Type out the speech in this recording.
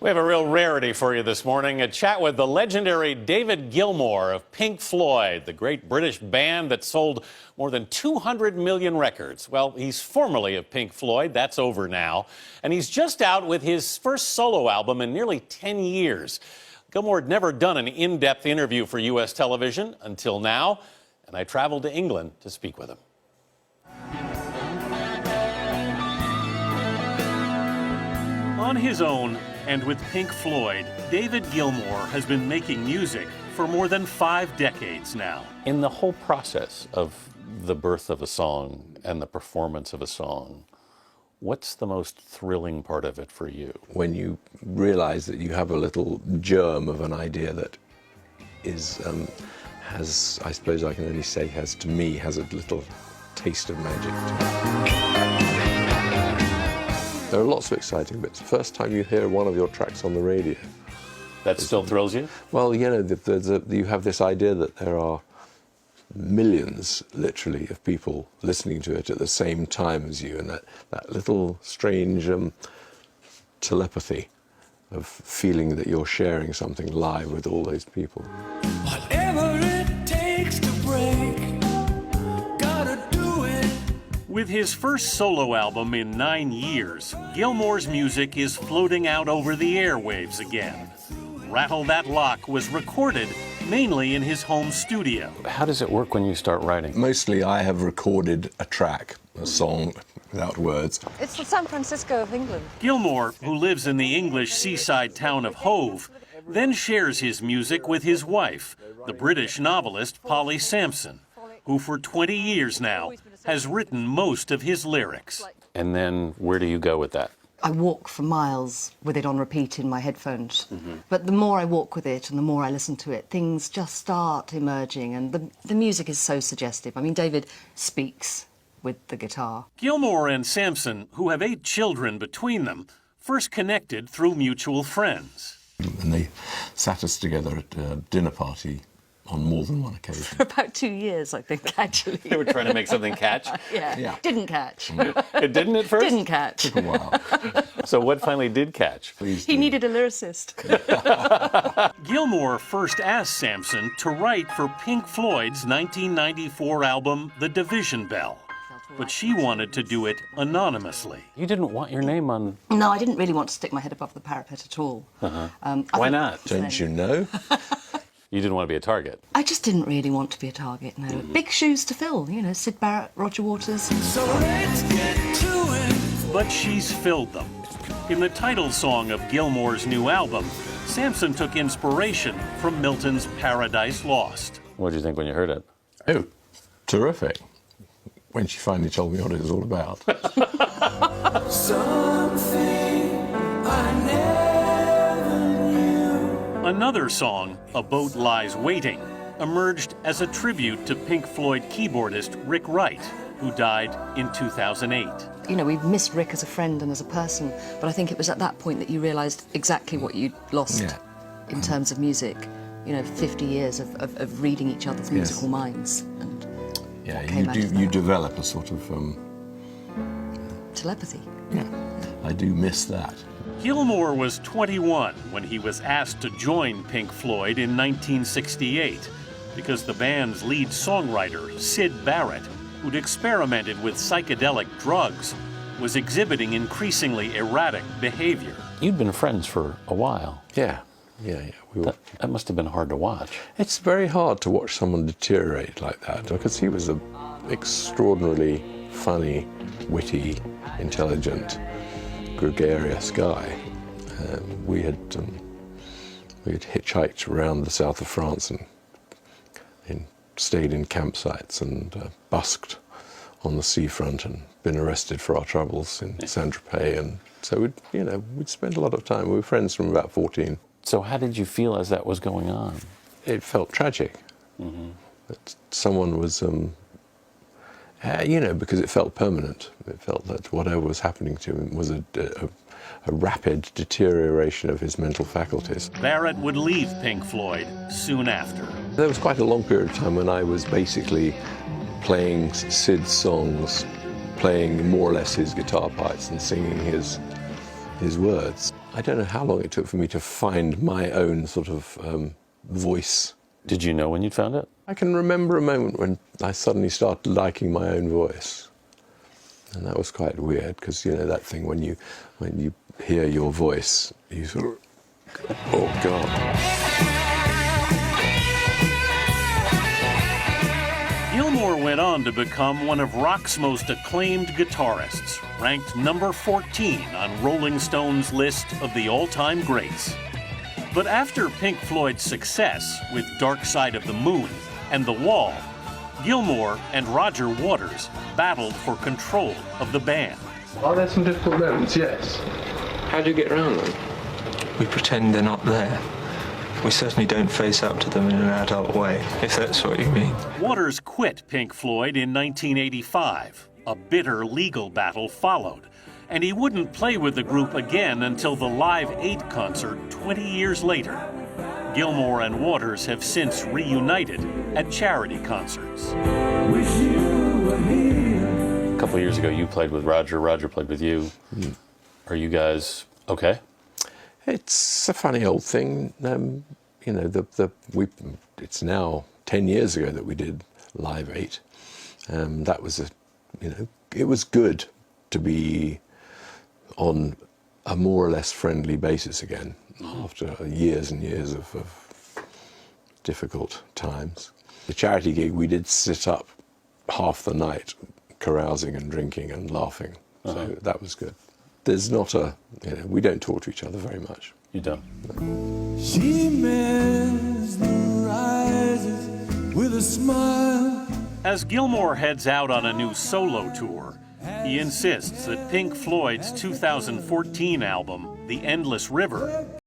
We have a real rarity for you this morning, a chat with the legendary David Gilmour of Pink Floyd, the great British band that sold more than 200 million records. Well, he's formerly of Pink Floyd, that's over now, and he's just out with his first solo album in nearly 10 years. Gilmour had never done an in-depth interview for U.S. television until now, and I traveled to England to speak with him. On his own, and with Pink Floyd, David Gilmour has been making music for more than 5 decades now. In the whole process of the birth of a song and the performance of a song, what's the most thrilling part of it for you? When you realize that you have a little germ of an idea that is, has, I suppose I can only say, has a little taste of magic to it. There are lots of exciting bits. The first time you hear one of your tracks on the radio. That still thrills you? Well, you know, you have this idea that there are millions, literally, of people listening to it at the same time as you, and that little strange telepathy of feeling that you're sharing something live with all those people. Whatever it takes to break, gotta do it. With his first solo album in 9 years, Gilmour's music is floating out over the airwaves again. Rattle That Lock was recorded mainly in his home studio. How does it work when you start writing? Mostly I have recorded a track, a song, without words. It's the San Francisco of England. Gilmour, who lives in the English seaside town of Hove, then shares his music with his wife, the British novelist Polly Sampson, who for 20 years now has written most of his lyrics. And then where do you go with that? I walk for miles with it on repeat in my headphones. But the more I walk with it and the more I listen to it, things just start emerging, and the music is so suggestive. I mean, David speaks with the guitar. Gilmour and Sampson, who have 8 children between them, first connected through mutual friends. And they sat us together at a dinner party on more than one occasion. For about 2 years, I think, actually. They were trying to make something catch? Yeah. Didn't catch. It didn't at first? Didn't catch. Took a while. So what finally did catch? He needed a lyricist. Gilmour first asked Sampson to write for Pink Floyd's 1994 album, The Division Bell. But she wanted to do it anonymously. You didn't want your name on... No, I didn't really want to stick my head above the parapet at all. Why not? Don't you know? You didn't want to be a target. I just didn't really want to be a target, no. Big shoes to fill, you know, Syd Barrett, Roger Waters. So let's get to it. But she's filled them. In the title song of Gilmour's new album, Sampson took inspiration from Milton's Paradise Lost. What did you think when you heard it? Oh, terrific. When she finally told me what it was all about. Something I never knew. Another song, A Boat Lies Waiting, emerged as a tribute to Pink Floyd keyboardist Rick Wright, who died in 2008. You know, we've missed Rick as a friend and as a person, but I think it was at that point that you realised exactly what you'd lost in terms of music. You know, 50 years of reading each other's musical minds. And yeah, you develop a sort of... telepathy. Yeah, I do miss that. Gilmour was 21 when he was asked to join Pink Floyd in 1968 because the band's lead songwriter, Syd Barrett, who'd experimented with psychedelic drugs, was exhibiting increasingly erratic behavior. You'd been friends for a while. Yeah. That must have been hard to watch. It's very hard to watch someone deteriorate like that, because he was an extraordinarily funny, witty, intelligent, gregarious guy. We had hitchhiked around the south of France and stayed in campsites and busked on the seafront and been arrested for our troubles in Saint-Tropez. And so we'd spent a lot of time. We were friends from about 14. So how did you feel as that was going on? It felt tragic. That someone was, because it felt permanent. It felt that whatever was happening to him was a rapid deterioration of his mental faculties. Barrett would leave Pink Floyd soon after. There was quite a long period of time when I was basically playing Syd's songs, playing more or less his guitar parts and singing his his words. I don't know how long it took for me to find my own sort of voice. Did you know when you'd found it? I can remember a moment when I suddenly started liking my own voice. And that was quite weird, because, you know, that thing when you hear your voice, you sort of, oh God. Gilmour went on to become one of rock's most acclaimed guitarists, ranked number 14 on Rolling Stone's list of the all-time greats. But after Pink Floyd's success with Dark Side of the Moon and The Wall, Gilmour and Roger Waters battled for control of the band. Are there some difficult moments? Yes. How do you get around them? We pretend they're not there. We certainly don't face up to them in an adult way, if that's what you mean. Waters quit Pink Floyd in 1985. A bitter legal battle followed, and he wouldn't play with the group again until the Live 8 concert 20 years later. Gilmour and Waters have since reunited at charity concerts. A couple of years ago, you played with Roger. Roger played with you. Are you guys okay? It's a funny old thing. You know, it's now 10 years ago that we did Live 8. That was it was good to be on a more or less friendly basis again after years and years of difficult times. The charity gig, we did sit up half the night carousing and drinking and laughing, so that was good. There's not we don't talk to each other very much. You don't? No. She mesmerizes with a smile. As Gilmour heads out on a new solo tour, he insists that Pink Floyd's 2014 album, The Endless River,